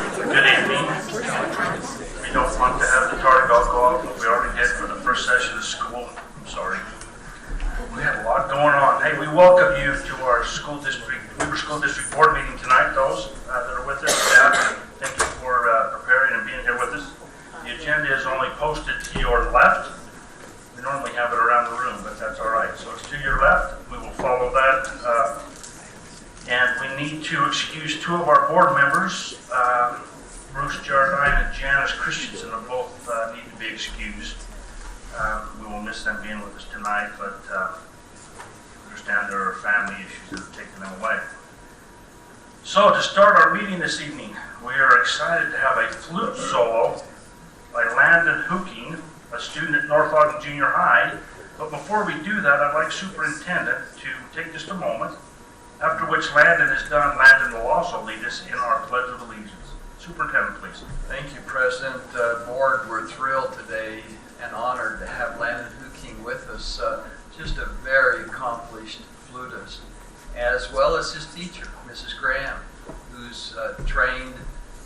Good evening. We don't want to have the target alcohol, but we already did for the first session of school. I'm sorry. We have a lot going on. Hey, we welcome you to our Weber School District Board meeting tonight. Those that are with us, staff, thank you for preparing and being here with us. The agenda is only posted to your left. We normally have it around the room, but that's all right. So it's to your left. We will follow that. And we need to excuse two of our board members. Bruce Jardine and Janice Christensen both need to be excused. We will miss them being with us tonight, but understand there are family issues that have taken them away. So to start our meeting this evening, we are excited to have a flute solo by Landon Hooking, a student at North Ogden Junior High. But before we do that, I'd like Superintendent to take just a moment, after which Landon is done. Landon will also lead us in our Pledge of Allegiance. Superintendent, please. Thank you, President. Board, we're thrilled today and honored to have Landon Hooking with us. Just a very accomplished flutist, as well as his teacher, Mrs. Graham, who's trained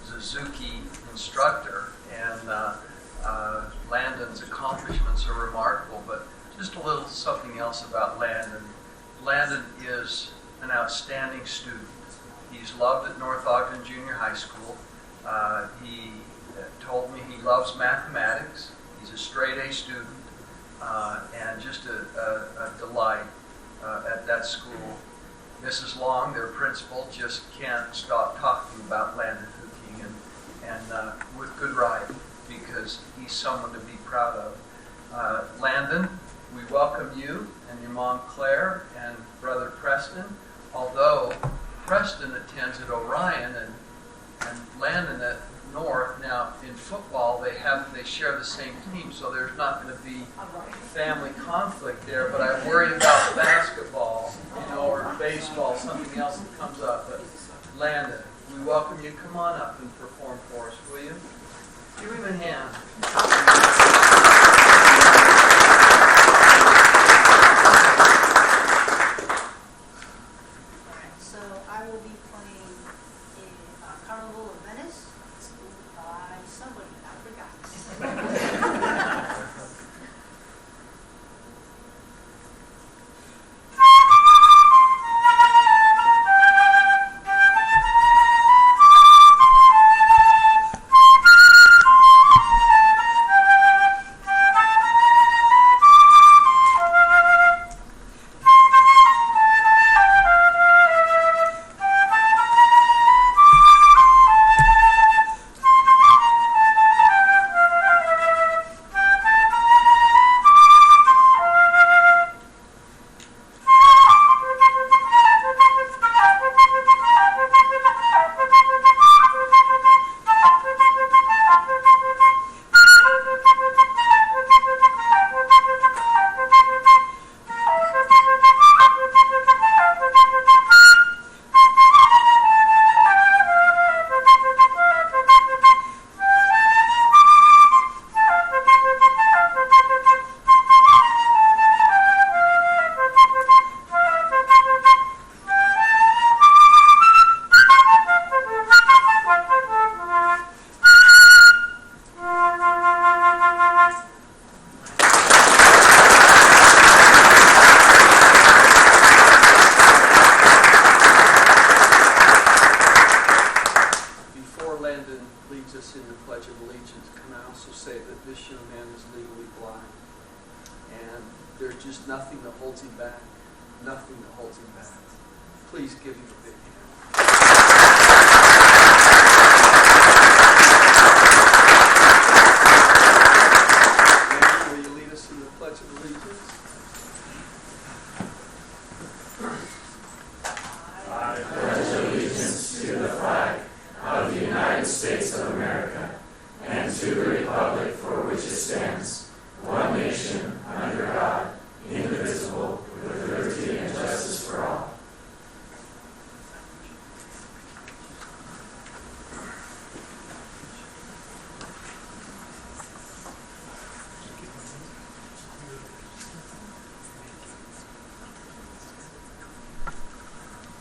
Suzuki instructor. And Landon's accomplishments are remarkable, but just a little something else about Landon. Landon is an outstanding student. He's loved at North Ogden Junior High School. He told me he loves mathematics. He's a straight A student and just a delight at that school. Mrs. Long, their principal, just can't stop talking about Landon Hooking, and with good right, because he's someone to be proud of. Landon, we welcome you and your mom Claire and brother Preston. Although Preston attends at Orion and Landon at North. Now in football they share the same team, so there's not going to be family conflict there. But I worry about basketball, or baseball, something else that comes up. But Landon, we welcome you. Come on up and perform for us, will you? Give him a hand.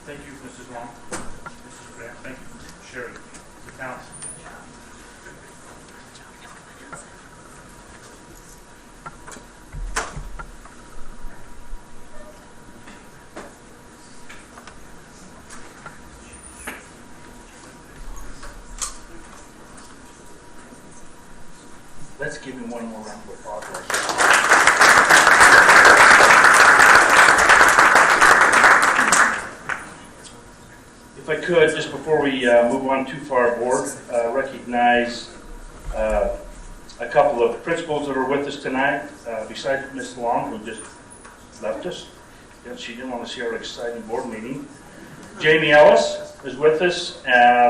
Thank you, Mrs. Long. Mrs. Graham, thank you for sharing. Council. Let's give him one more round of applause. If I could, just before we move on too far aboard, recognize a couple of principals that are with us tonight, besides Ms. Long, who just left us. She didn't want to see our exciting board meeting. Jamie Ellis is with us,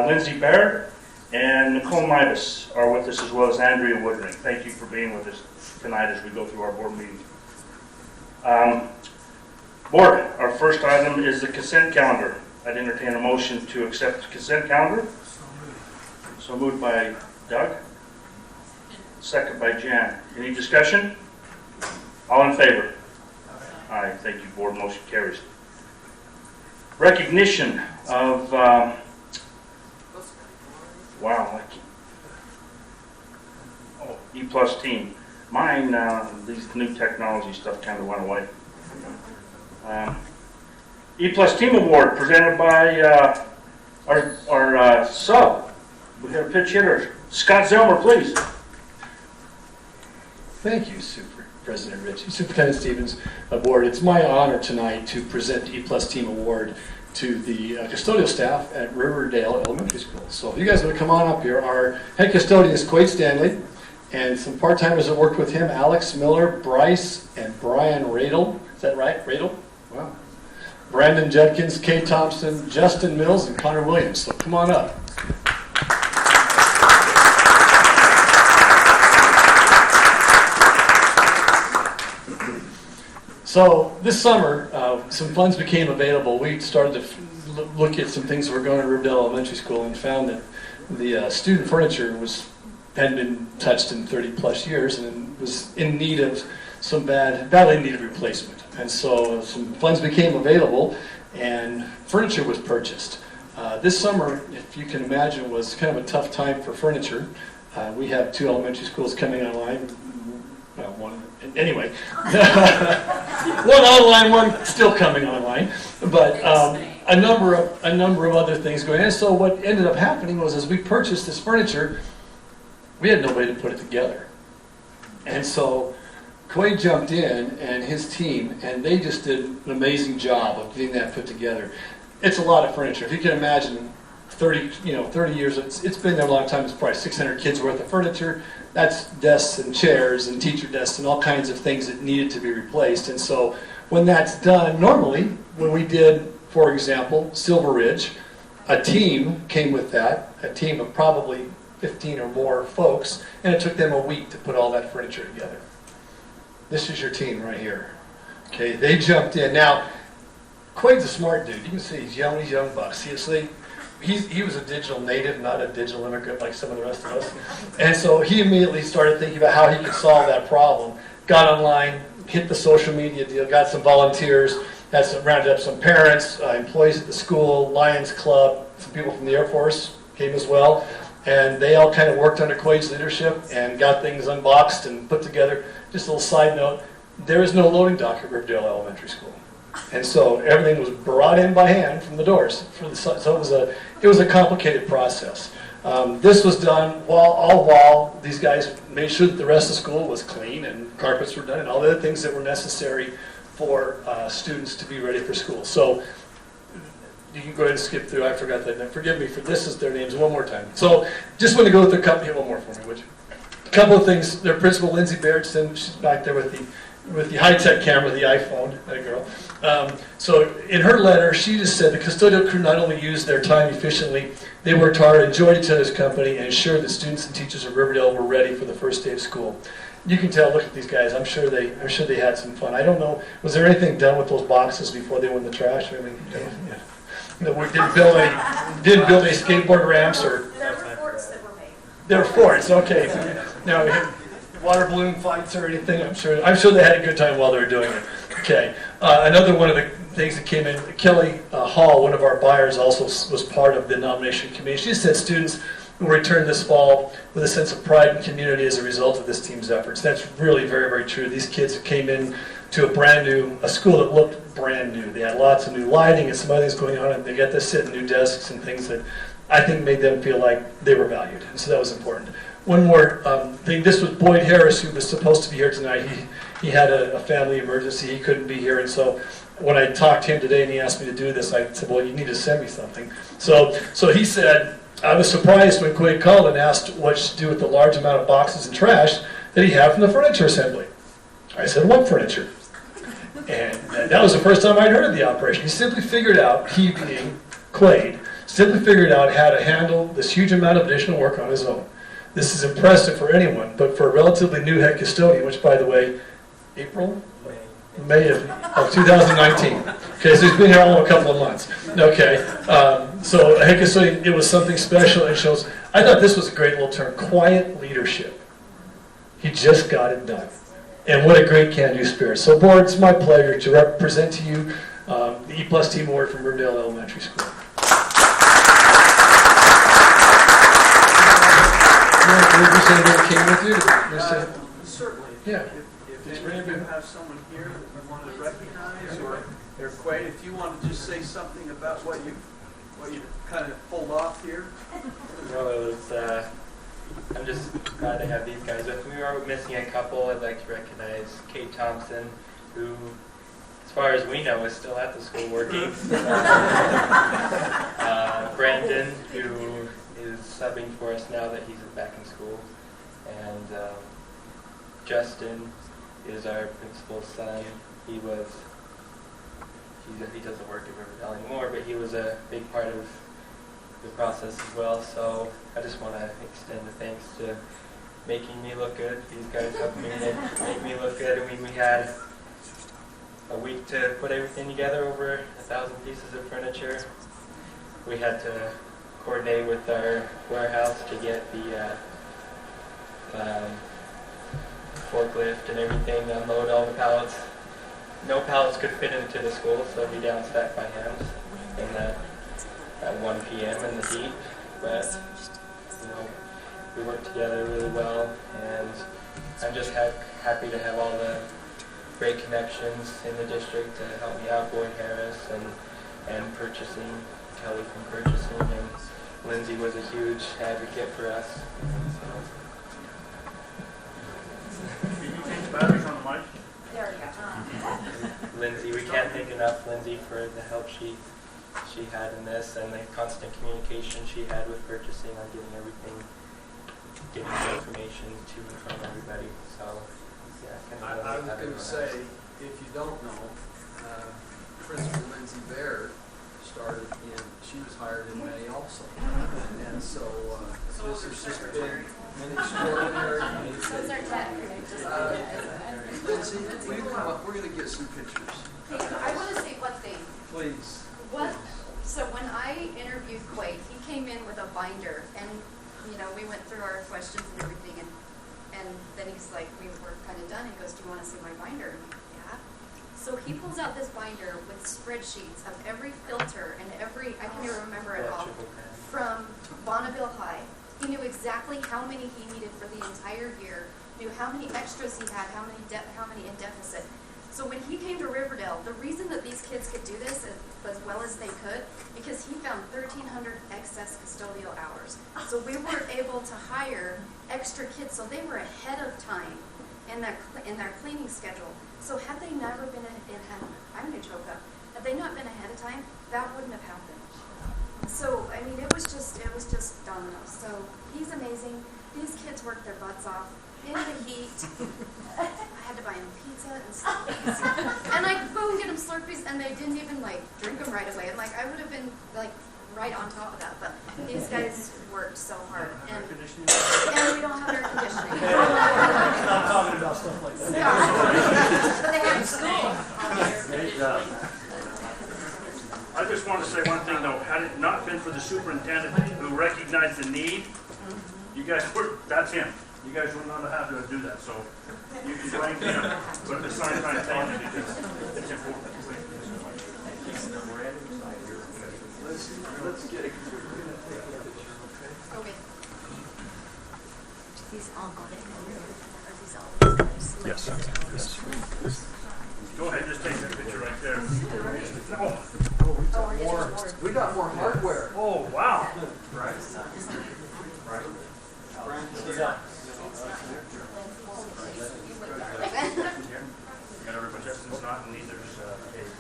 Lindsay Baird, and Nicole Midas are with us, as well as Andrea Woodring. Thank you for being with us tonight as we go through our board meeting. Board, our first item is the consent calendar. I'd entertain a motion to accept the consent calendar. So moved by Doug. Second by Jan. Any discussion? All in favor? Aye. Thank you, board. Motion carries. Recognition of, E+ team. Mine, these new technology stuff kind of went away. E+ Team Award presented by our sub. We got a pitch hitter. Scott Zelmer, please. Thank you, President Rich. Superintendent Stevens, Board. It's my honor tonight to present the E+ Team Award to the custodial staff at Riverdale Elementary School. So if you guys want to come on up here, our head custodian is Quade Stanley, and some part-timers that worked with him, Alex Miller, Bryce, and Brian Radel. Is that right? Radel? Wow. Brandon Judkins, Kay Thompson, Justin Mills, and Connor Williams. So come on up. So this summer, some funds became available. We started to look at some things that were going on at Riverdale Elementary School and found that the student furniture hadn't been touched in 30 plus years and was in need of some badly needed replacement. And so some funds became available and furniture was purchased. This summer, if you can imagine, was kind of a tough time for furniture. We have 2 elementary schools coming online. Well, one anyway. One online, one still coming online. But a number of other things going on. And so what ended up happening was, as we purchased this furniture, we had nobody to put it together. And so Quade jumped in and his team, and they just did an amazing job of getting that put together. It's a lot of furniture. If you can imagine 30 years, it's been there a long time. It's probably 600 kids worth of furniture. That's desks and chairs and teacher desks and all kinds of things that needed to be replaced. And so when that's done, normally when we did, for example, Silver Ridge, a team came with that, a team of probably 15 or more folks, and it took them a week to put all that furniture together. This is your team right here. Okay, they jumped in. Now, Quade's a smart dude. You can see he's young buck. See, he was a digital native, not a digital immigrant like some of the rest of us. And so he immediately started thinking about how he could solve that problem. Got online, hit the social media deal, got some volunteers, rounded up some parents, employees at the school, Lions Club, some people from the Air Force came as well. And they all kind of worked under Quade's leadership and got things unboxed and put together. Just a little side note, there is no loading dock at Riverdale Elementary School. And so everything was brought in by hand from the doors. So it was a complicated process. This was done while these guys made sure that the rest of the school was clean and carpets were done and all the other things that were necessary for students to be ready for school. So you can go ahead and skip through. I forgot that. Forgive me for this is their names one more time. So just want to go with the company one more for me, would you? A couple of things. Their principal, Lindsay Baird, she's back there with the high-tech camera, the iPhone, that girl. So in her letter, she just said the custodial crew not only used their time efficiently, they worked hard, enjoyed each other's company, and ensured that students and teachers of Riverdale were ready for the first day of school. You can tell, look at these guys, I'm sure they had some fun. I don't know, was there anything done with those boxes before they went in the trash? I mean, we didn't build any skateboard ramps or... There were forts that were made. There were forts, okay. Now, water balloon fights or anything, I'm sure they had a good time while they were doing it. Okay. Another one of the things that came in, Kelly Hall, one of our buyers, also was part of the nomination committee. She said students who returned this fall with a sense of pride and community as a result of this team's efforts. That's really very, very true. These kids came in to a school that looked brand new. They had lots of new lighting and some other things going on, and they got to sit in new desks and things that I think made them feel like they were valued, and so that was important. One more thing, this was Boyd Harris, who was supposed to be here tonight. He had a family emergency, he couldn't be here, and so when I talked to him today and he asked me to do this, I said, well, you need to send me something. So he said, I was surprised when Quade called and asked what to do with the large amount of boxes and trash that he had from the furniture assembly. I said, what furniture? And that was the first time I'd heard of the operation. He simply figured out, he being Quade, simply figured out how to handle this huge amount of additional work on his own. This is impressive for anyone, but for a relatively new head custodian, which, by the way, May of 2019. Okay, so he's been here only a couple of months. Okay, so head custodian, it was something special. It shows. I thought this was a great little term, quiet leadership. He just got it done, and what a great can-do spirit. So, board, it's my pleasure to represent to you the E+ Team Award from Riverdale Elementary School. You say that came with you? Certainly. Yeah. If any of you have someone here that you want to recognize, or Quade, if you want to just say something about what you kind of pulled off here. Well, it was. I'm just glad to have these guys with me. We are missing a couple. I'd like to recognize Kate Thompson, who, as far as we know, is still at the school working. Brandon, who is subbing for us now that he's back in school, and Justin is our principal's son. He doesn't work at Riverdale anymore, but he was a big part of the process as well. So I just want to extend a thanks to making me look good. These guys helped me make me look good. I mean, we had a week to put everything together, over 1,000 pieces of furniture. We had to coordinate with our warehouse to get the forklift and everything, unload all the pallets. No pallets could fit into the school, so we downstacked by hand at 1 p.m. in the heat. But we worked together really well, and I'm just happy to have all the great connections in the district to help me out. Boyd Harris and purchasing, Kelly from purchasing, and Lindsay was a huge advocate for us. Can you change batteries on the mic? There we go. Lindsay, we can't thank enough Lindsay for the help she had in this, and the constant communication she had with purchasing on getting the information to and from everybody. So, yeah, I was going to say, if you don't know, Principal Lindsay Baird started she was hired in May also. And so this has just been an extraordinary Those are tech. Lindsay, will you come up? We're going to get some pictures. Hey, I want to say one thing. Please. So when I interviewed Quade, he came in with a binder, and we went through our questions and everything, and then he's like, we were kind of done. He goes, do you want to see my binder? And I'm like, yeah. So he pulls out this binder with spreadsheets of every filter and I can't even remember it all, from Bonneville High. He knew exactly how many he needed for the entire year, knew how many extras he had, how many in deficit. So when he came to Riverdale, the reason that these kids could do this as well as they could, because he found 1,300 excess custodial hours. So we were able to hire extra kids, so they were ahead of time in their cleaning schedule. So had they never been I'm going to choke up. Had they not been ahead of time, that wouldn't have happened. So I mean, it was just dominoes. So he's amazing. These kids worked their butts off in the heat. I had to buy them pizza and Slurpees. And I'd go and get them Slurpees, and they didn't even drink them right away. And I would have been right on top of that. But these guys worked so hard. And we don't have air conditioning. Not talking about stuff like that. But they have school. Great job. I just want to say one thing though. Had it not been for the superintendent who recognized the need, you guys that's him. You guys would not have to do that, so you can blame him. But at the same time, thank you because it's important. Let's get a Okay. These all got it. Are these all guys? Yes. Go ahead, just take that picture right there. We got more hardware. Oh, wow. Got everybody, Justin's not, and neither's Dave.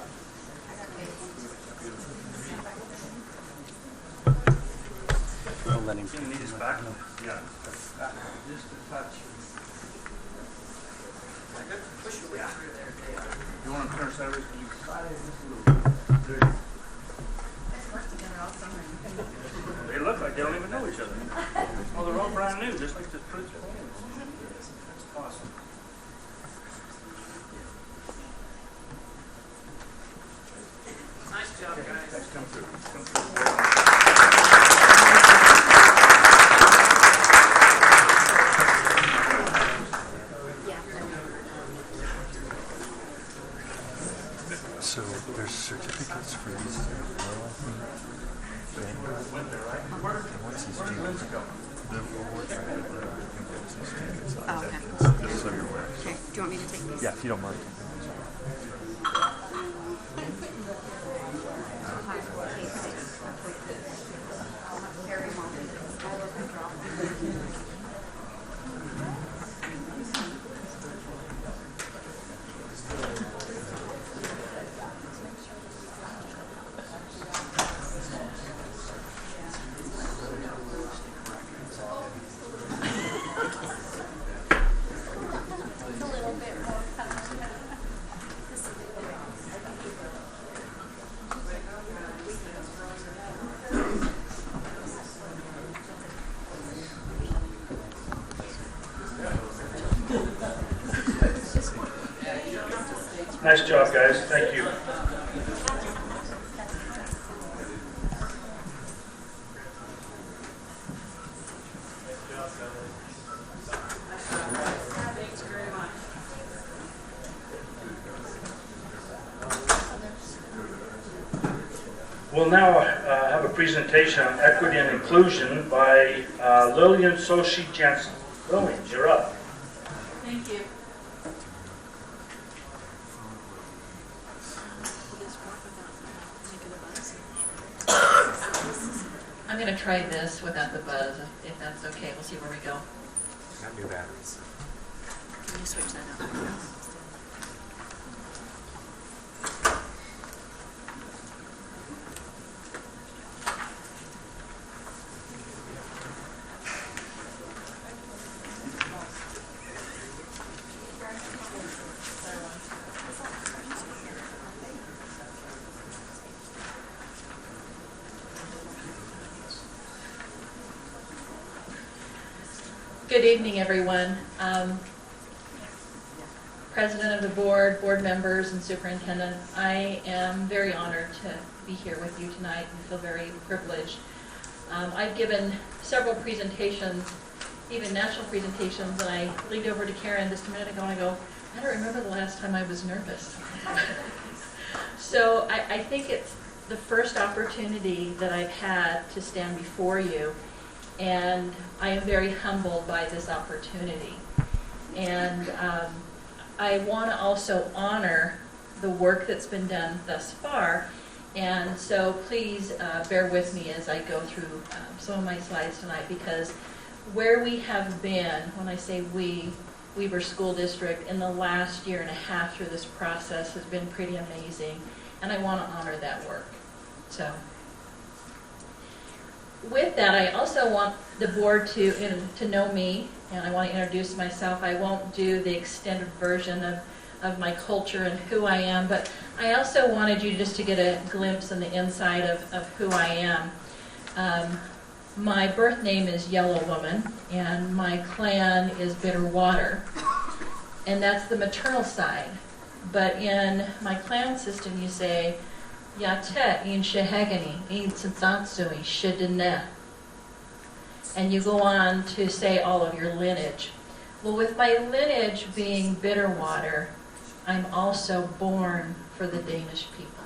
Don't let him. You need his back? Yeah. Just a touch. You want to turn sideways? Can you? They look like they don't even know each other. Oh, they're all brand new, just like the fruits. That's awesome. Nice job, guys. Thanks, come through. Come through. So there's certificates for these. Once he's due, the award certificates. Oh, okay. Just so you're aware. Okay, do you want me to take these? Yeah, if you don't mind. Carry them all. I will withdraw. It's a little bit more Nice job, guys. Thank you. We'll now have a presentation on equity and inclusion by Lillian Soshi Jensen. Lillian, you're up. Thank you. I'm going to try this without the buzz, if that's okay. We'll see where we go. Not new batteries. Can you switch that up? Good evening, everyone. President of the board, board members, and superintendent, I am very honored to be here with you tonight and feel very privileged. I've given several presentations, even national presentations, and I leaned over to Karen just a minute ago and I go, I don't remember the last time I was nervous. So I think it's the first opportunity that I've had to stand before you, and I am very humbled by this opportunity. And I want to also honor the work that's been done thus far, and so please bear with me as I go through some of my slides tonight, because where we have been, when I say we, Weber School District, in the last year and a half through this process has been pretty amazing, and I want to honor that work. So, with that, I also want the board to know me, and I want to introduce myself. I won't do the extended version of my culture and who I am, but I also wanted you just to get a glimpse on the inside of who I am. My birth name is Yellow Woman, and my clan is Bitter Water, and that's the maternal side. But in my clan system, you say, Yate in Shehegani, in Tsansansui, Shidine. And you go on to say all of your lineage. Well, with my lineage being Bitter Water, I'm also born for the Danish people.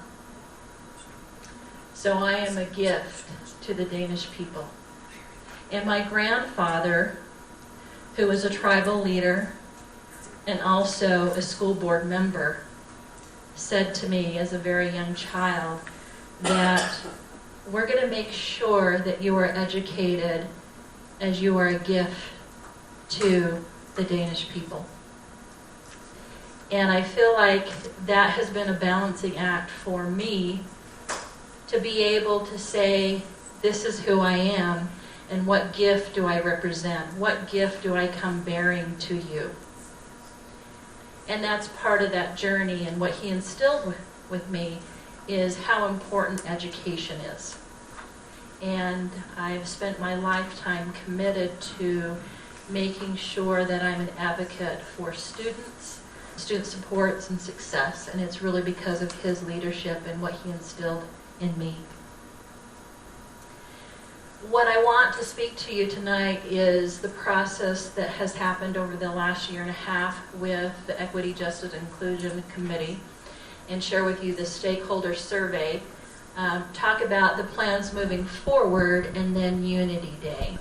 So I am a gift to the Danish people. And my grandfather, who is a tribal leader and also a school board member, said to me as a very young child that we're going to make sure that you are educated as you are a gift to the Danish people. And I feel like that has been a balancing act for me to be able to say, this is who I am, and what gift do I represent? What gift do I come bearing to you? And that's part of that journey, and what he instilled with me is how important education is. And I've spent my lifetime committed to making sure that I'm an advocate for students, student supports and success, and it's really because of his leadership and what he instilled in me. What I want to speak to you tonight is the process that has happened over the last year and a half with the Equity, Justice, and Inclusion Committee, and share with you the stakeholder survey, talk about the plans moving forward, and then Unity Day.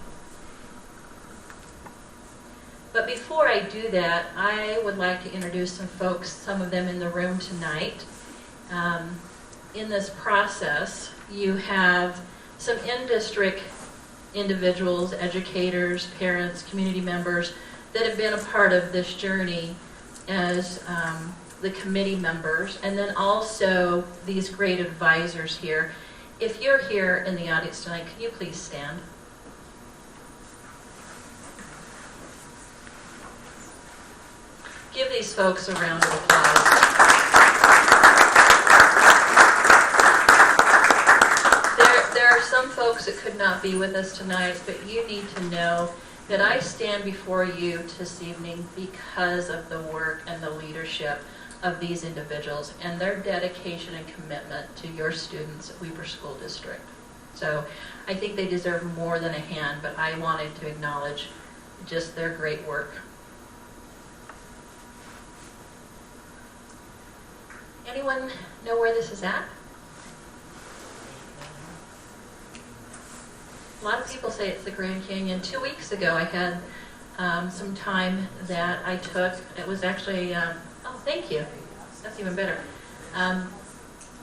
But before I do that, I would like to introduce some folks, some of them in the room tonight. In this process, you have some in-district individuals, educators, parents, community members that have been a part of this journey as the committee members, and then also these great advisors here. If you're here in the audience tonight, can you please stand? Give these folks a round of applause. There are some folks that could not be with us tonight, but you need to know that I stand before you this evening because of the work and the leadership of these individuals and their dedication and commitment to your students at Weber School District. So I think they deserve more than a hand, but I wanted to acknowledge just their great work. Anyone know where this is at? A lot of people say it's the Grand Canyon. 2 weeks ago I had some time that I took. It was actually, oh, thank you. That's even better.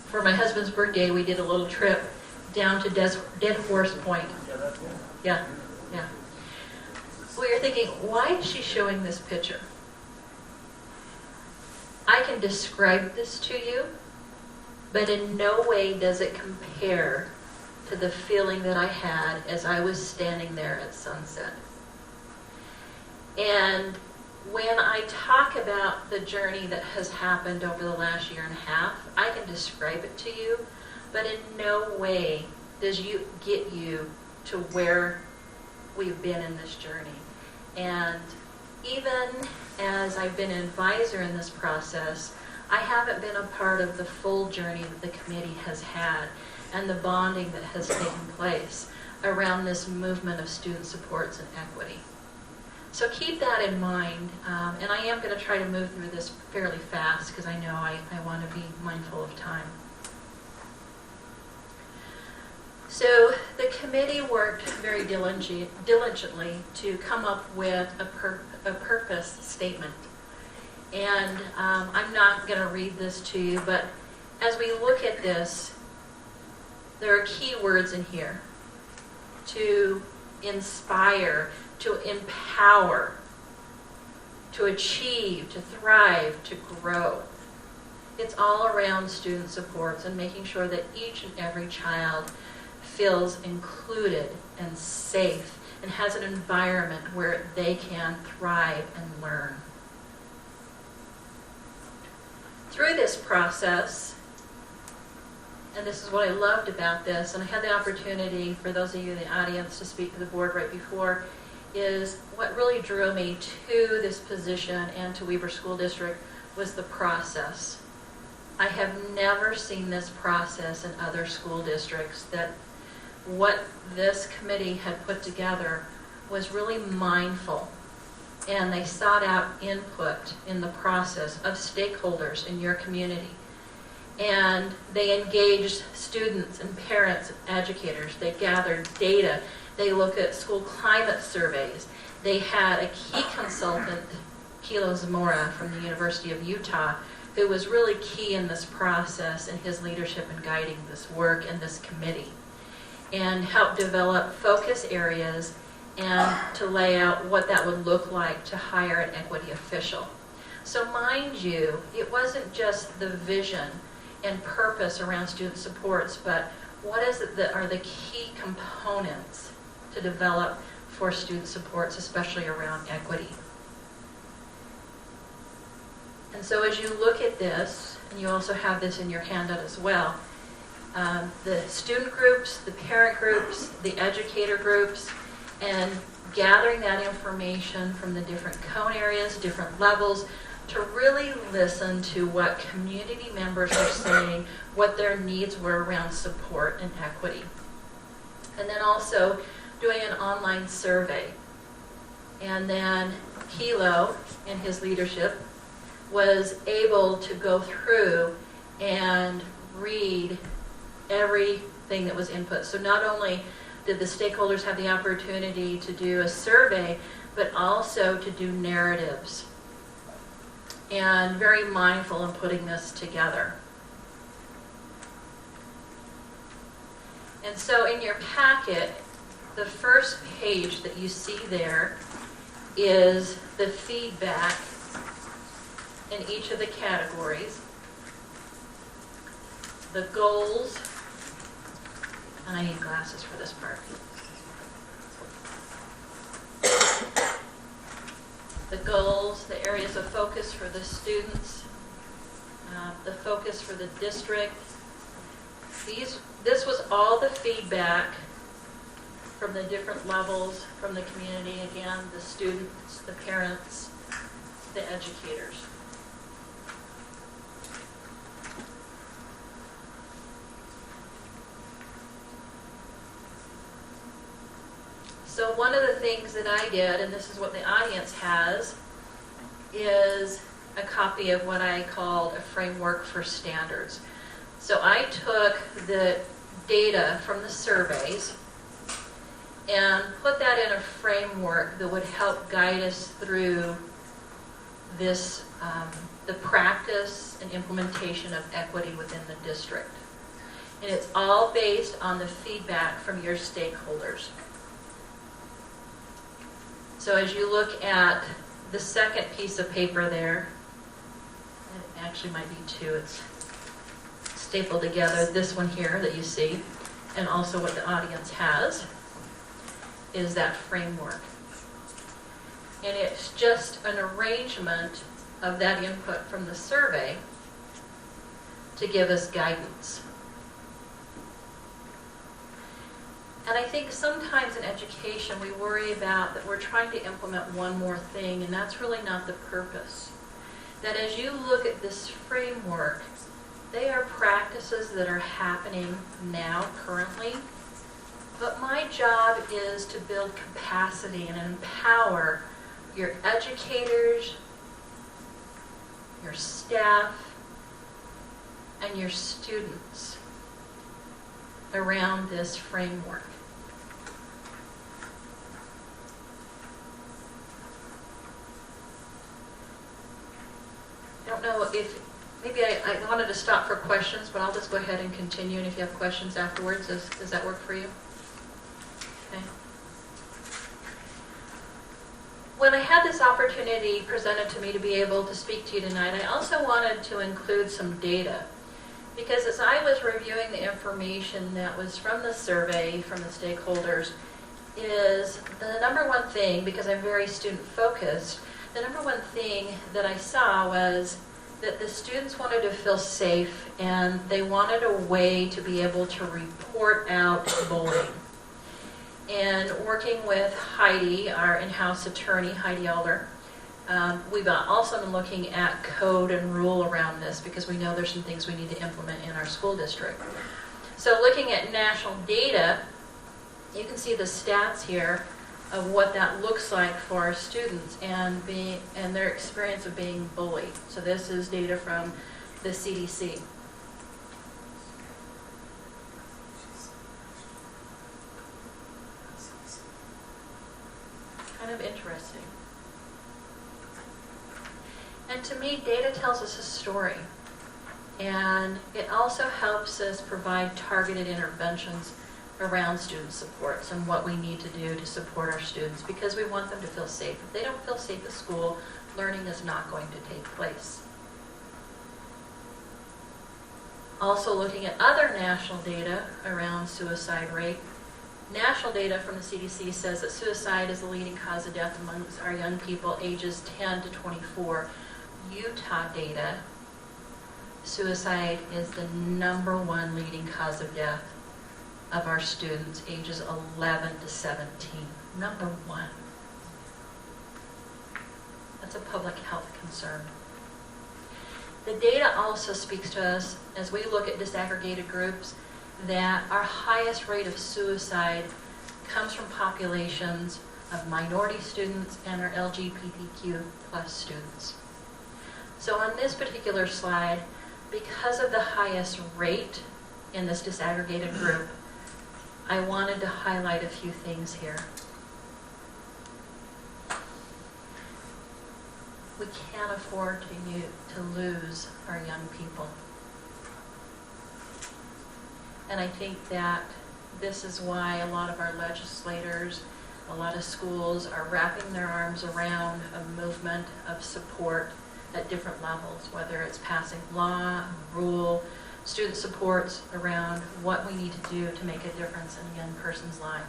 For my husband's birthday, we did a little trip down to Dead Horse Point. Yeah, yeah. Well, you're thinking, why is she showing this picture? I can describe this to you, but in no way does it compare to the feeling that I had as I was standing there at sunset. And when I talk about the journey that has happened over the last year and a half, I can describe it to you, but in no way does you get you to where we've been in this journey. And even as I've been an advisor in this process, I haven't been a part of the full journey that the committee has had and the bonding that has taken place around this movement of student supports and equity. So keep that in mind, and I am going to try to move through this fairly fast because I know I want to be mindful of time. So the committee worked very diligently to come up with a purpose statement. And I'm not going to read this to you, but as we look at this, there are key words in here: to inspire, to empower, to achieve, to thrive, to grow. It's all around student supports and making sure that each and every child feels included and safe and has an environment where they can thrive and learn. Through this process, and this is what I loved about this, and I had the opportunity for those of you in the audience to speak to the board right before, is what really drew me to this position and to Weber School District was the process. I have never seen this process in other school districts, that what this committee had put together was really mindful, and they sought out input in the process of stakeholders in your community. And they engaged students and parents and educators. They gathered data. They look at school climate surveys. they had a key consultant, Kilo Zamora from the University of Utah, who was really key in this process and his leadership in guiding this work and this committee, and helped develop focus areas and to lay out what that would look like to hire an equity official. So mind you, it wasn't just the vision and purpose around student supports, but what is it that are the key components to develop for student supports, especially around equity. And so as you look at this, and you also have this in your handout as well, the student groups, the parent groups, the educator groups, and gathering that information from the different cone areas, different levels, to really listen to what community members are saying, what their needs were around support and equity. And then also doing an online survey. And then Kilo, in his leadership, was able to go through and read everything that was input. So not only did the stakeholders have the opportunity to do a survey, but also to do narratives. And very mindful in putting this together. And so in your packet, the first page that you see there is the feedback in each of the categories, the goals, and I need glasses for this part. The goals, the areas of focus for the students, the focus for the district. This was all the feedback from the different levels, from the community, again, the students, the parents, the educators. So one of the things that I did, and this is what the audience has, is a copy of what I called a framework for standards. So I took the data from the surveys and put that in a framework that would help guide us through this, the practice and implementation of equity within the district. And it's all based on the feedback from your stakeholders. So as you look at the second piece of paper there, it actually might be two, it's stapled together, this one here that you see, and also what the audience has, is that framework. And it's just an arrangement of that input from the survey to give us guidance. And I think sometimes in education we worry about that we're trying to implement one more thing, and that's really not the purpose. That as you look at this framework, they are practices that are happening now, currently, but my job is to build capacity and empower your educators, your staff, and your students around this framework. I don't know if, maybe I wanted to stop for questions, but I'll just go ahead and continue, and if you have questions afterwards, does that work for you? Okay. When I had this opportunity presented to me to be able to speak to you tonight, I also wanted to include some data. Because as I was reviewing the information that was from the survey, from the stakeholders, is the number one thing, because I'm very student focused, the number one thing that I saw was that the students wanted to feel safe and they wanted a way to be able to report out bullying. And working with Heidi, our in-house attorney, Heidi Alder, we've also been looking at code and rule around this because we know there's some things we need to implement in our school district. So looking at national data, you can see the stats here of what that looks like for our students and their experience of being bullied. So this is data from the CDC. Kind of interesting. interesting. And to me, data tells us a story. And it also helps us provide targeted interventions around student supports and what we need to do to support our students, because we want them to feel safe. If they don't feel safe at school, learning is not going to take place. Also looking at other national data around suicide rate. National data from the CDC says that suicide is the leading cause of death amongst our young people ages 10 to 24. Utah data, suicide is the #1 leading cause of death of our students ages 11 to 17. #1. That's a public health concern. The data also speaks to us, as we look at disaggregated groups, that our highest rate of suicide comes from populations of minority students and our LGBTQ plus students. So on this particular slide, because of the highest rate in this disaggregated group, I wanted to highlight a few things here. We can't afford to lose our young people. And I think that this is why a lot of our legislators, a lot of schools are wrapping their arms around a movement of support at different levels, whether it's passing law, rule, student supports around what we need to do to make a difference in a young person's life.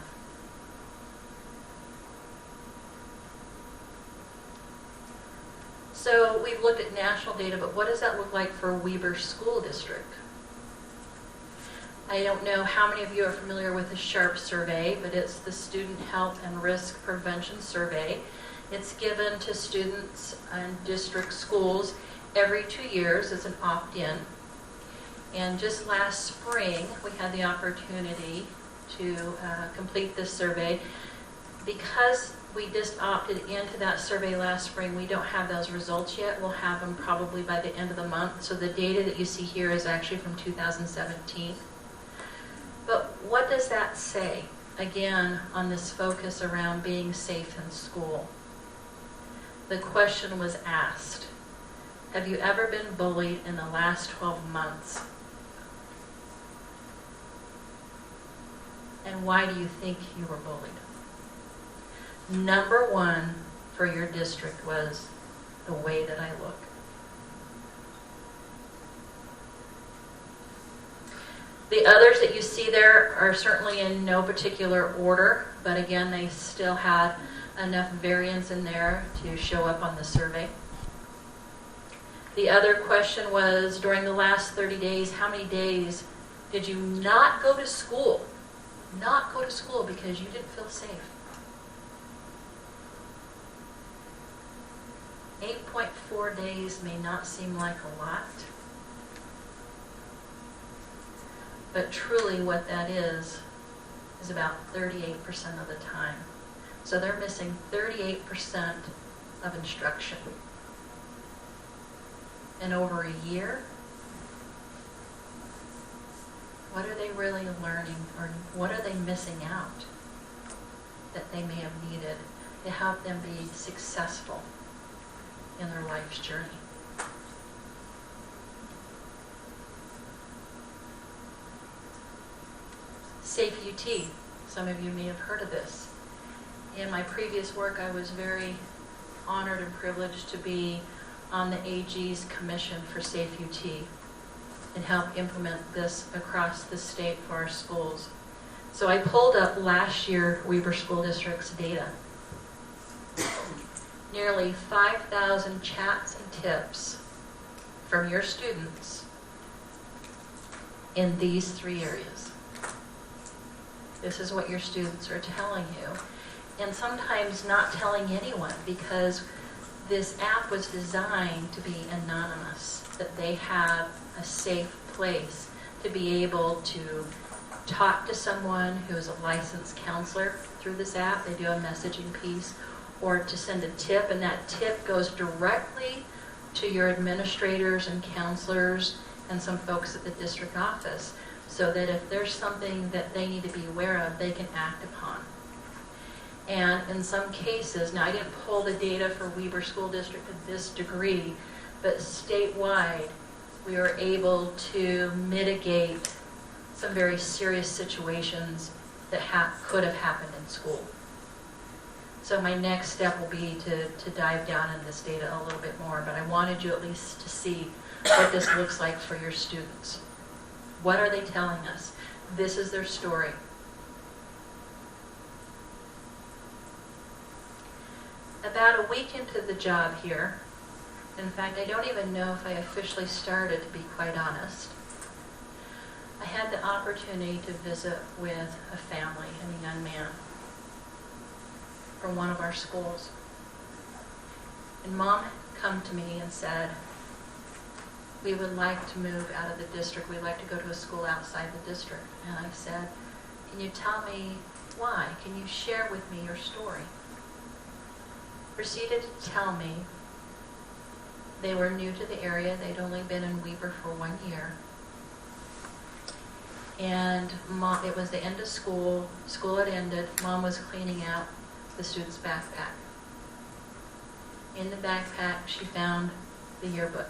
So we've looked at national data, but what does that look like for Weber School District? I don't know how many of you are familiar with the SHARP survey, but it's the Student Health and Risk Prevention Survey. It's given to students and district schools every 2 years. It's an opt-in. And just last spring, we had the opportunity to complete this survey. Because we just opted into that survey last spring, we don't have those results yet. We'll have them probably by the end of the month. So the data that you see here is actually from 2017. But what does that say, again, on this focus around being safe in school? The question was asked, have you ever been bullied in the last 12 months? And why do you think you were bullied? #1 for your district was the way that I look. The others that you see there are certainly in no particular order, but again, they still had enough variance in there to show up on the survey. The other question was, during the last 30 days, how many days did you not go to school? Not go to school because you didn't feel safe. 8.4 days may not seem like a lot, but truly what that is about 38% of the time. So they're missing 38% of instruction. In over a year, what are they really learning, or what are they missing out that they may have needed to help them be successful in their life's journey? Safe UT, some of you may have heard of this. In my previous work, I was very honored and privileged to be on the AG's Commission for Safe UT and help implement this across the state for our schools. So I pulled up last year Weber School District's data. Nearly 5,000 chats and tips from your students in these 3 areas. This is what your students are telling you, and sometimes not telling anyone, because this app was designed to be anonymous, that they have a safe place to be able to talk to someone who is a licensed counselor through this app. They do a messaging piece, or to send a tip, and that tip goes directly to your administrators and counselors and some folks at the district office, so that if there's something that they need to be aware of, they can act upon. And in some cases, now I didn't pull the data for Weber School District to this degree, but statewide, we were able to mitigate some very serious situations that could have happened in school. So my next step will be to dive down in this data a little bit more, but I wanted you at least to see what this looks like for your students. What are they telling us? This is their story. About a week into the job here, in fact, I don't even know if I officially started, to be quite honest, I had the opportunity to visit with a family and a young man from one of our schools. And Mom had come to me and said, we would like to move out of the district. We'd like to go to a school outside the district. And I said, can you tell me why? Can you share with me your story? Proceeded to tell me they were new to the area. They'd only been in Weber for 1 year. And Mom, it was the end of school. School had ended. Mom was cleaning out the student's backpack. In the backpack, she found the yearbook.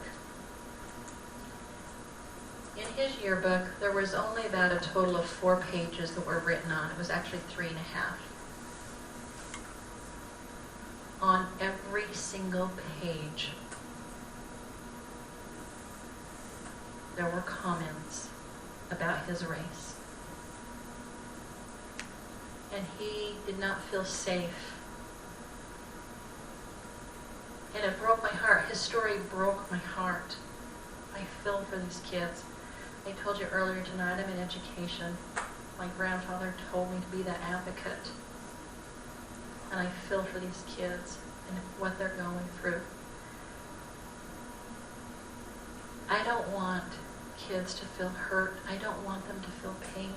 In his yearbook, there was only about a total of 4 pages that were written on. It was actually 3.5. On every single page, there were comments about his race. And he did not feel safe. And it broke my heart. His story broke my heart. I feel for these kids. I told you earlier tonight, I'm in education. My grandfather told me to be that advocate. And I feel for these kids and what they're going through. I don't want kids to feel hurt. I don't want them to feel pain.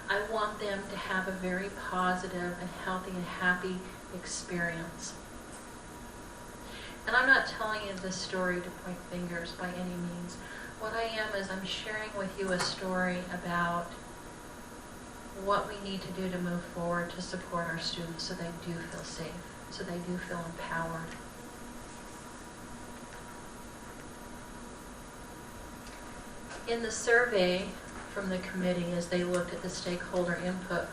I want them to have a very positive and healthy and happy experience. And I'm not telling you this story to point fingers by any means. What I am is I'm sharing with you a story about what we need to do to move forward to support our students so they do feel safe, so they do feel empowered. In the survey from the committee, as they looked at the stakeholder input,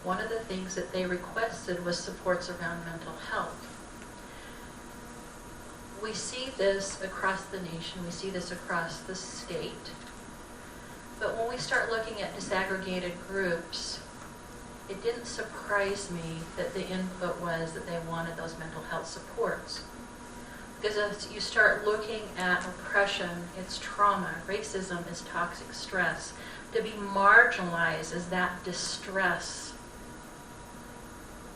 one of the things that they requested was supports around mental health. We see this across the nation, we see this across the state, but when we start looking at disaggregated groups, it didn't surprise me that the input was that they wanted those mental health supports. Because as you start looking at oppression, it's trauma, racism is toxic stress. To be marginalized is that distress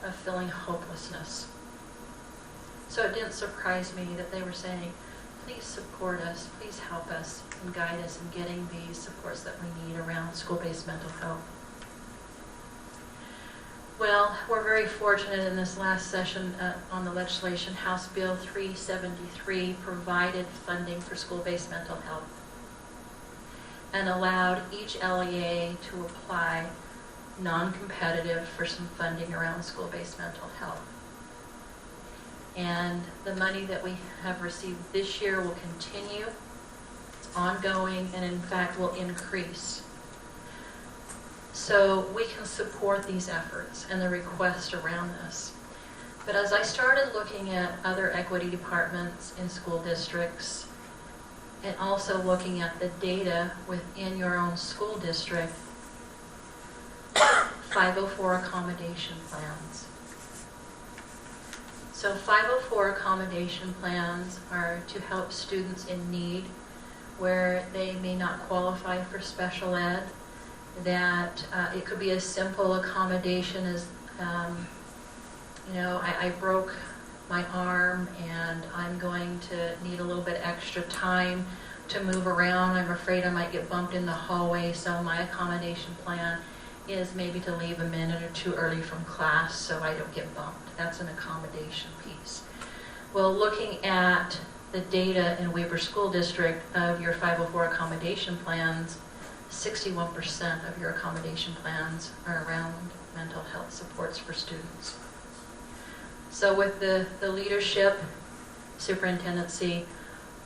of feeling hopelessness. So it didn't surprise me that they were saying, please support us, please help us and guide us in getting these supports that we need around school-based mental health. Well, we're very fortunate in this last session on the legislation, House Bill 373 provided funding for school-based mental health and allowed each LEA to apply non-competitive for some funding around school-based mental health. And the money that we have received this year will continue, it's ongoing, and in fact will increase. So we can support these efforts and the request around this. But as I started looking at other equity departments in school districts, and also looking at the data within your own school district, 504 accommodation plans. So 504 accommodation plans are to help students in need where they may not qualify for special ed, that it could be as simple accommodation as, I broke my arm and I'm going to need a little bit extra time to move around. I'm afraid I might get bumped in the hallway, so my accommodation plan is maybe to leave a minute or two early from class so I don't get bumped. That's an accommodation piece. Well, looking at the data in Weber School District of your 504 accommodation plans, 61% of your accommodation plans are around mental health supports for students. So with the leadership, superintendency,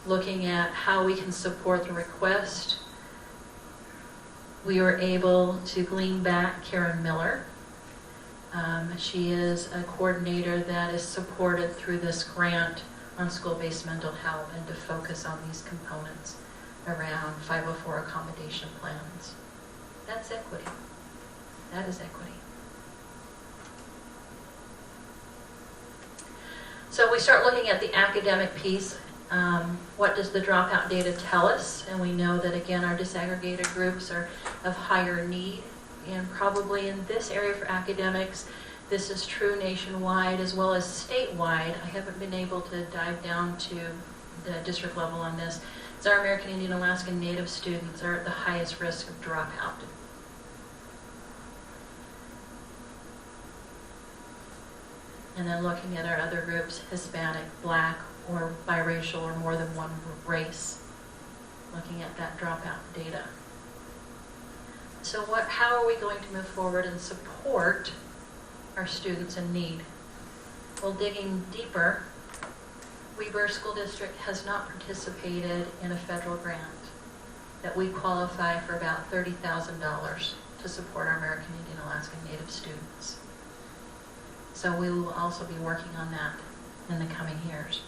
looking at how we can support the request, we were able to glean back Karen Miller. She is a coordinator that is supported through this grant on school-based mental health and to focus on these components around 504 accommodation plans. That's equity. That is equity. So we start looking at the academic piece. What does the dropout data tell us? And we know that, again, our disaggregated groups are of higher need. And probably in this area for academics, this is true nationwide as well as statewide. I haven't been able to dive down to the district level on this. It's our American Indian Alaskan Native students are at the highest risk of dropout. And then looking at our other groups, Hispanic, Black, or biracial, or more than one race, looking at that dropout data. So how are we going to move forward and support our students in need? Well, digging deeper, Weber School District has not participated in a federal grant that we qualify for about $30,000 to support our American Indian Alaskan Native students. So we will also be working on that in the coming years.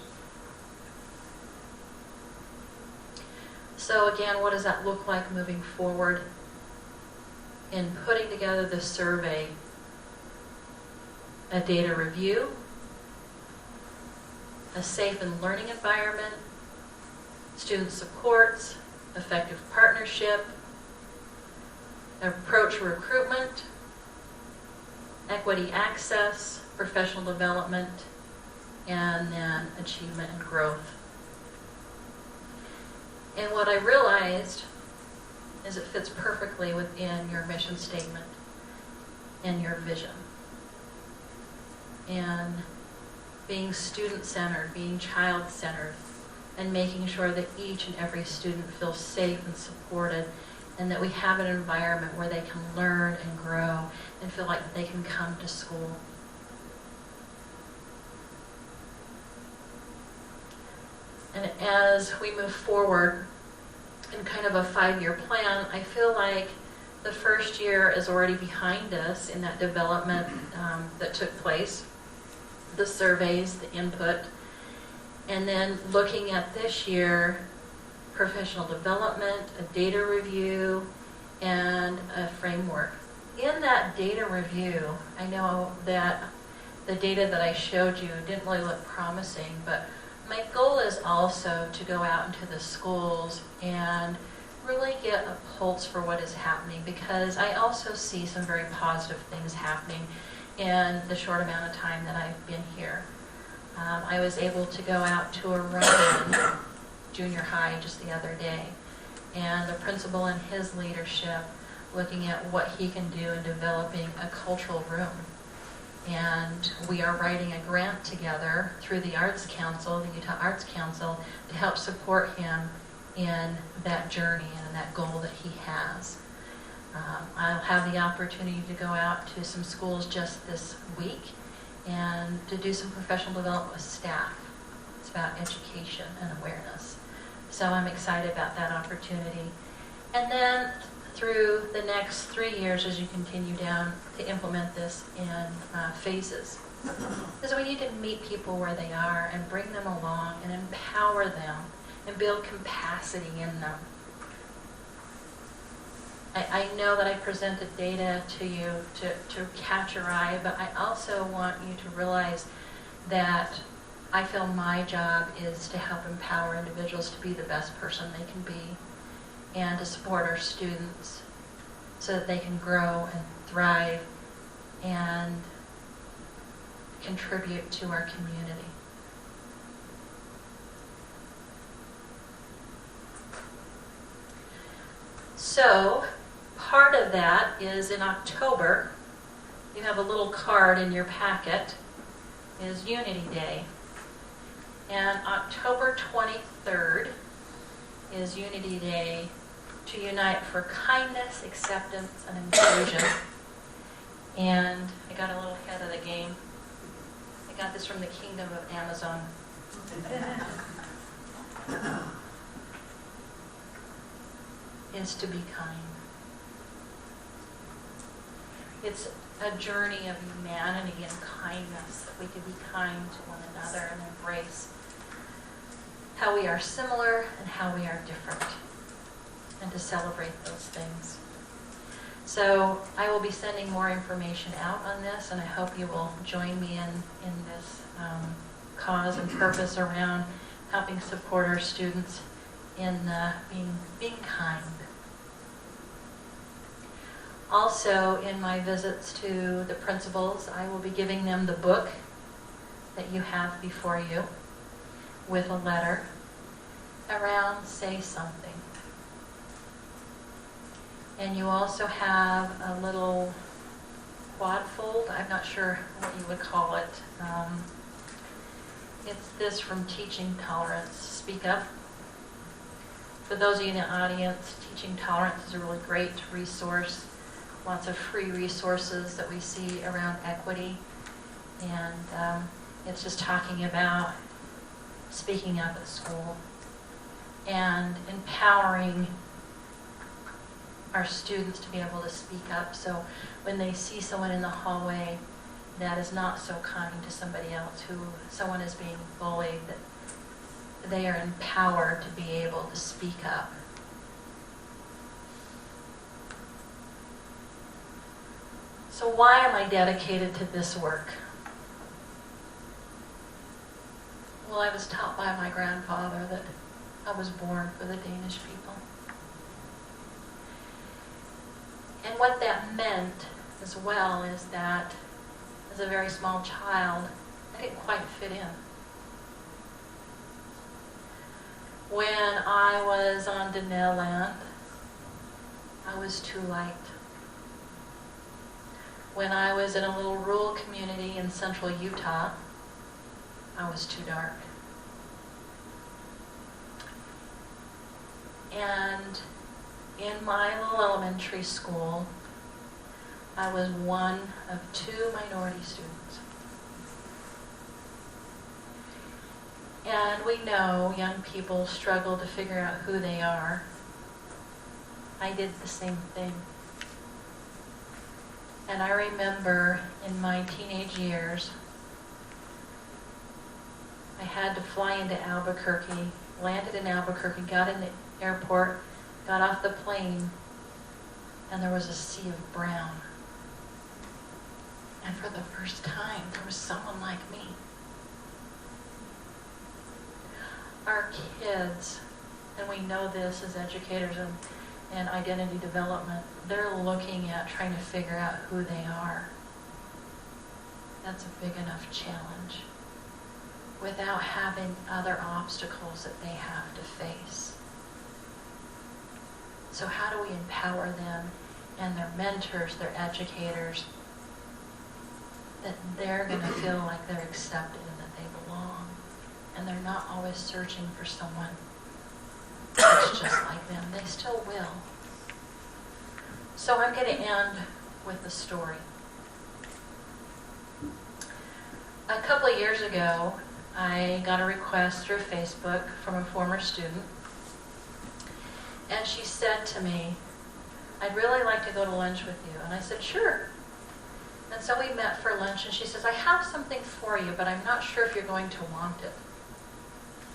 So again, what does that look like moving forward? In putting together the survey, a data review, a safe and learning environment, student supports, effective partnership, approach recruitment, equity access, professional development, and then achievement and growth. And what I realized is it fits perfectly within your mission statement and your vision. And being student-centered, being child-centered, and making sure that each and every student feels safe and supported, and that we have an environment where they can learn and grow and feel like they can come to school. And as we move forward in kind of a 5-year plan, I feel like the first year is already behind us in that development that took place, the surveys, the input, and then looking at this year, professional development, a data review, and a framework. In that data review, I know that the data that I showed you didn't really look promising, but my goal is also to go out into the schools and really get a pulse for what is happening, because I also see some very positive things happening in the short amount of time that I've been here. I was able to go out to a run-in junior high just the other day, and the principal and his leadership looking at what he can do in developing a cultural room. And we are writing a grant together through the Arts Council, the Utah Arts Council, to help support him in that journey and that goal that he has. I'll have the opportunity to go out to some schools just this week and to do some professional development with staff. It's about education and awareness. So I'm excited about that opportunity. And then through the next 3 years, as you continue down, to implement this in phases. Because we need to meet people where they are and bring them along and empower them and build capacity in them. I know that I presented data to you to catch your eye, but I also want you to realize that I feel my job is to help empower individuals to be the best person they can be, and to support our students so that they can grow and thrive and contribute to our community. So, part of that is in October, you have a little card in your packet, is Unity Day. And October 23rd is Unity Day to unite for kindness, acceptance, and inclusion. And I got a little ahead of the game. I I got this from the kingdom of Amazon. Is to be kind. It's a journey of humanity and kindness, that we can be kind to one another and embrace how we are similar and how we are different, and to celebrate those things. So I will be sending more information out on this, and I hope you will join me in this cause and purpose around helping support our students in being kind. Also, in my visits to the principals, I will be giving them the book that you have before you with a letter around Say Something. And you also have a little quadfold, I'm not sure what you would call it. It's this from Teaching Tolerance, Speak Up. For those of you in the audience, Teaching Tolerance is a really great resource. Lots of free resources that we see around equity. And it's just talking about speaking up at school and empowering our students to be able to speak up. So when they see someone in the hallway that is not so kind to somebody else, someone is being bullied, that they are empowered to be able to speak up. So why am I dedicated to this work? Well, I was taught by my grandfather that I was born for the Danish people. And what that meant as well is that as a very small child, I didn't quite fit in. When I was on Disneyland, I was too light. When I was in a little rural community in central Utah, I was too dark. And in my little elementary school, I was one of 2 minority students. And we know young people struggle to figure out who they are. I did the same thing. And I remember in my teenage years, I had to fly into Albuquerque, landed in Albuquerque, got in the airport, got off the plane, and there was a sea of brown. And for the first time, there was someone like me. Our kids, and we know this as educators and identity development, they're looking at trying to figure out who they are. That's a big enough challenge without having other obstacles that they have to face. So how do we empower them and their mentors, their educators, that they're going to feel like they're accepted and that they belong, and they're not always searching for someone that's just like them. They still will. So I'm going to end with a story. A couple of years ago, I got a request through Facebook from a former student, and she said to me, "I'd really like to go to lunch with you." And I said, "Sure." And so we met for lunch, and she says, "I have something for you, but I'm not sure if you're going to want it."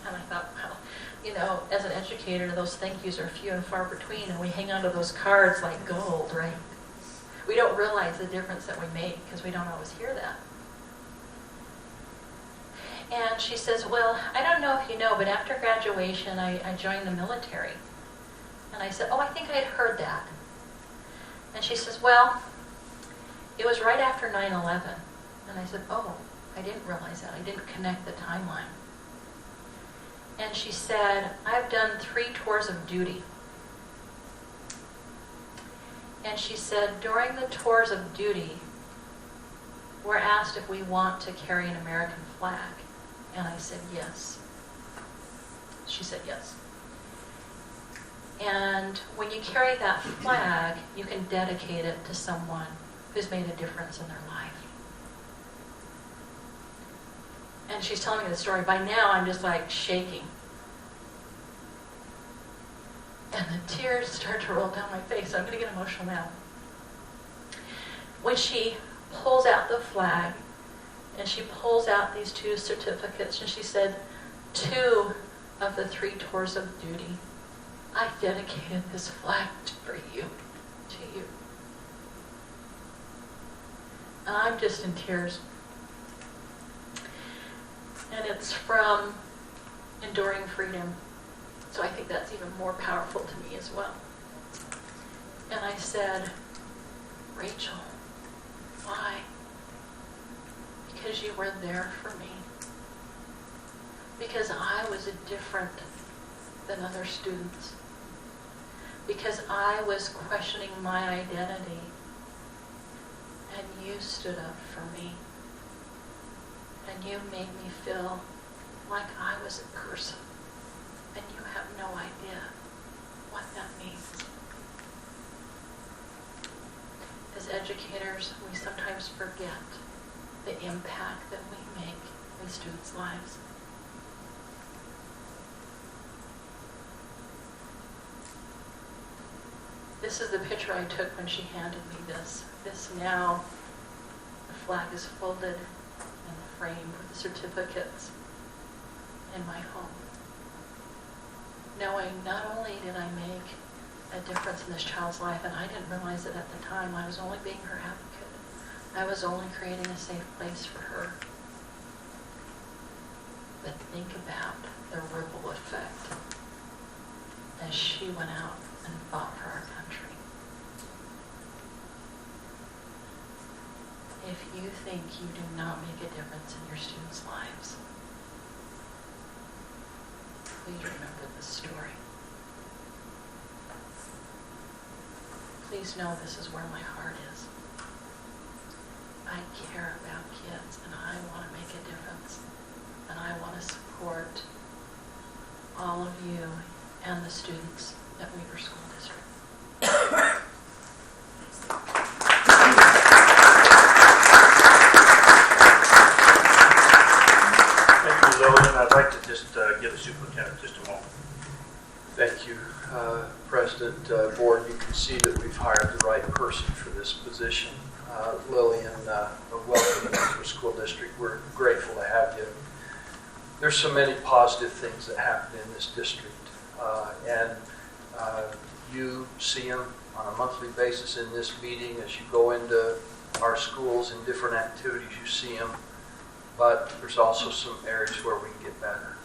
And I thought, well, you know, as an educator, those thank yous are few and far between, and we hang on to those cards like gold, right? We don't realize the difference that we make because we don't always hear that. And she says, "Well, I don't know if you know, but after graduation, I joined the military." And I said, "Oh, I think I had heard that." And she says, "Well, it was right after 9/11. And I said, "Oh, I didn't realize that. I didn't connect the timeline." And she said, "I've done 3 tours of duty." And she said, during the tours of duty, we're asked if we want to carry an American flag. And I said, yes. She said, yes. And when you carry that flag, you can dedicate it to someone who's made a difference in their life. And she's telling me the story. By now, I'm just like shaking. And the tears start to roll down my face. I'm going to get emotional now. When she pulls out the flag, and she pulls out these 2 certificates, and she said, 2 of the 3 tours of duty, I dedicated this flag for you, to you. And I'm just in tears. And it's from Enduring Freedom. So I think that's even more powerful to me as well. And I said, Rachel, why? Because you were there for me. Because I was different than other students. Because I was questioning my identity. And you stood up for me. And you made me feel like I was a person. And you have no idea what that means. As educators, we sometimes forget the impact that we make in students' lives. This is the picture I took when she handed me this. This now, the flag is folded and framed with the certificates in my home. Knowing not only did I make a difference in this child's life, and I didn't realize it at the time, I was only being her advocate. I was only creating a safe place for her. But think about the ripple effect as she went out and fought for our country. If you think you do not make a difference in your students' lives, please remember this story. Please know this is where my heart is. I care about kids, and I want to make a difference. And I want to support all of you and the students at Weaver School District. Lillian, I'd like to just give the superintendent just a moment. Thank you, President, Board. You can see that we've hired the right person for this position. Lillian, welcome to the Weaver School District. We're grateful to have you. There's so many positive things that happen in this district, and you see them on a monthly basis in this meeting. As you go into our schools and different activities, you see them. But there's also some areas where we can get better.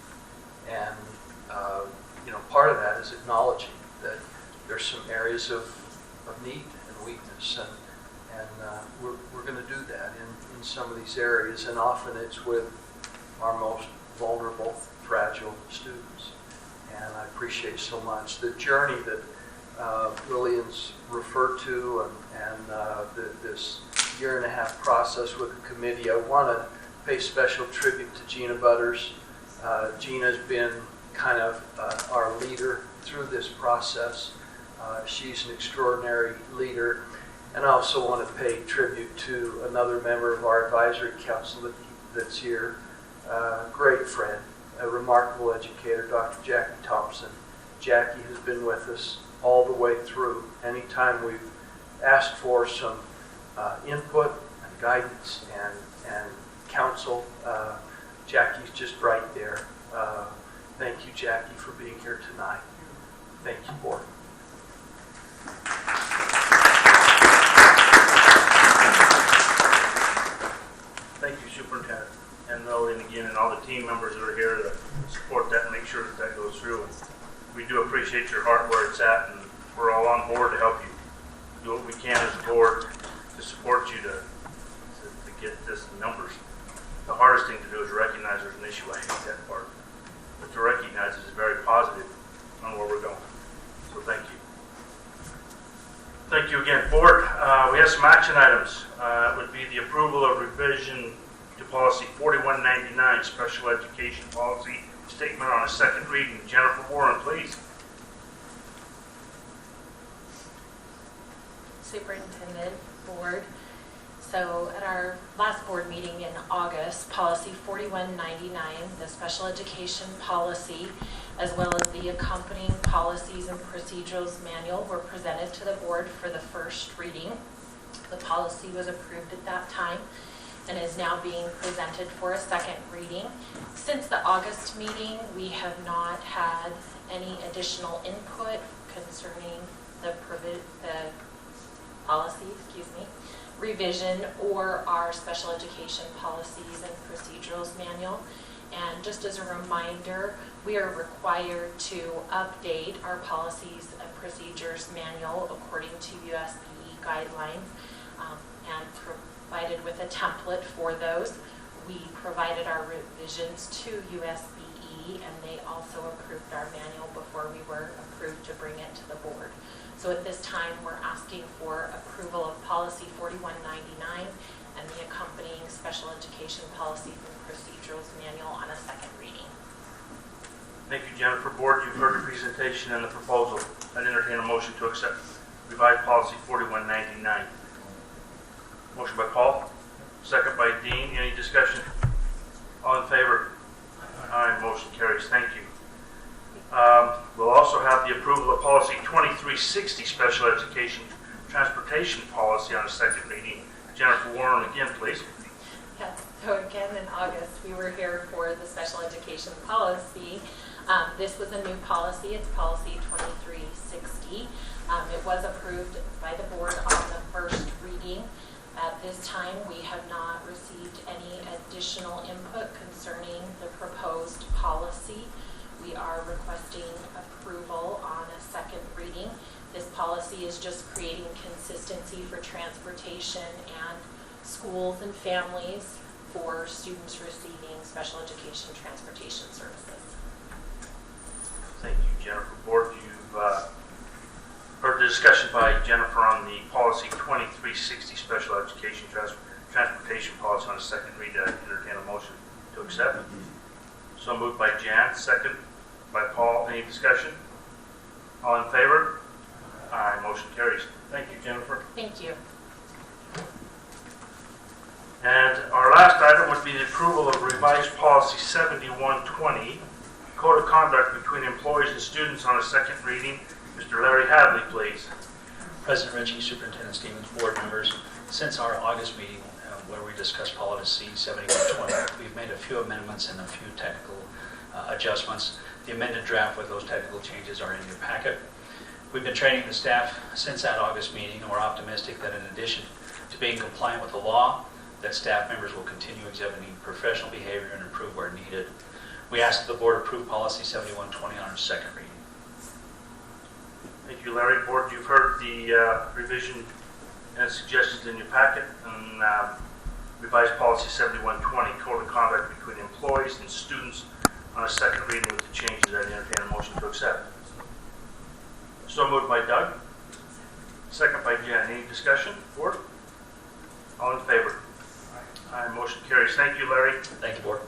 And, part of that is acknowledging that there's some areas of need and weakness. And we're going to do that in some of these areas. And often it's with our most vulnerable, fragile students. And I appreciate so much the journey that Lillian's referred to and this 1.5-year process with the committee. I want to pay special tribute to Gina Butters. Gina's been kind of our leader through this process. She's an extraordinary leader. And I also want to pay tribute to another member of our advisory council that's here, great friend, a remarkable educator, Dr. Jackie Thompson. Jackie has been with us all the way through. Anytime we've asked for some input and guidance and counsel, Jackie's just right there. Thank you, Jackie, for being here tonight. Thank you, Board. Thank you, Superintendent, and Lillian again, and all the team members that are here to support that and make sure that goes through. And we do appreciate your heart where it's at, and we're all on board to help you do what we can as a board to support you to get this in numbers. The hardest thing to do is recognize there's an issue. I hate that part. But to recognize it is very positive on where we're going. So thank you. Thank you again, Board. We have some action items. It would be the approval of revision to policy 4199, special education policy statement on a second reading. Jennifer Warren, please. Superintendent, Board. So at our last board meeting in August, policy 4199, the special education policy, as well as the accompanying policies and procedures manual were presented to the board for the first reading. The policy was approved at that time and is now being presented for a second reading. Since the August meeting, we have not had any additional input concerning the policy, revision or our special education policies and procedurals manual. And just as a reminder, we are required to update our policies and procedures manual according to USPE guidelines and provided with a template for those. We provided our revisions to USPE and they also approved our manual before we were approved to bring it to the board. So at this time, we're asking for approval of policy 4199 and the accompanying special education policies and procedurals manual on a second reading. Thank you, Jennifer. Board, you've heard the presentation and the proposal. I'd entertain a motion to accept revised policy 4199. Motion by Paul, second by Dean. Any discussion? All in favor? Aye, motion carries. Thank you. We'll also have the approval of policy 2360, special education transportation policy on a second reading. Jennifer Warren again, please. Yes, so again in August, we were here for the special education policy. This was a new policy. It's policy 2360. It was approved by the board on the first reading. At this time, we have not received any additional input concerning the proposed policy. We are requesting approval on a second reading. This policy is just creating consistency for transportation and schools and families for students receiving special education transportation services. Thank you, Jennifer. Board, you've heard the discussion by Jennifer on the policy 2360, special education transportation policy on a second read. I entertain a motion to accept. So moved by Jan, second by Paul. Any discussion? All in favor? Aye, motion carries. Thank you, Jennifer. Thank you. And our last item would be the approval of revised policy 7120, code of conduct between employees and students on a second reading. Mr. Larry Hadley, please. President Ritchie, Superintendent Stevens, board members, since our August meeting where we discussed policy 7120, we've made a few amendments and a few technical adjustments. The amended draft with those technical changes are in your packet. We've been training the staff since that August meeting, and we're optimistic that in addition to being compliant with the law, that staff members will continue exhibiting professional behavior and improve where needed. We ask that the board approve policy 7120 on its second reading. Thank you, Larry. Board, you've heard the revision and suggestions in your packet and revised policy 7120, code of conduct between employees and students on a second reading with the changes. I entertain a motion to accept. So moved by Doug. Second by Jen. Any discussion? Board? All in favor? Aye, motion carries. Thank you, Larry. Thank you, board.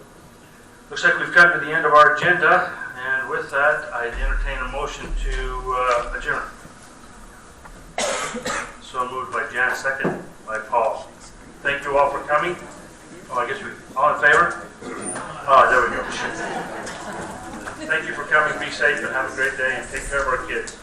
Looks like we've come to the end of our agenda, and with that, I'd entertain a motion to adjourn. So moved by Jan, second by Paul. Thank you all for coming. Oh, I guess we all in favor? Oh, there we go. Thank you for coming. Be safe and have a great day, and take care of our kids.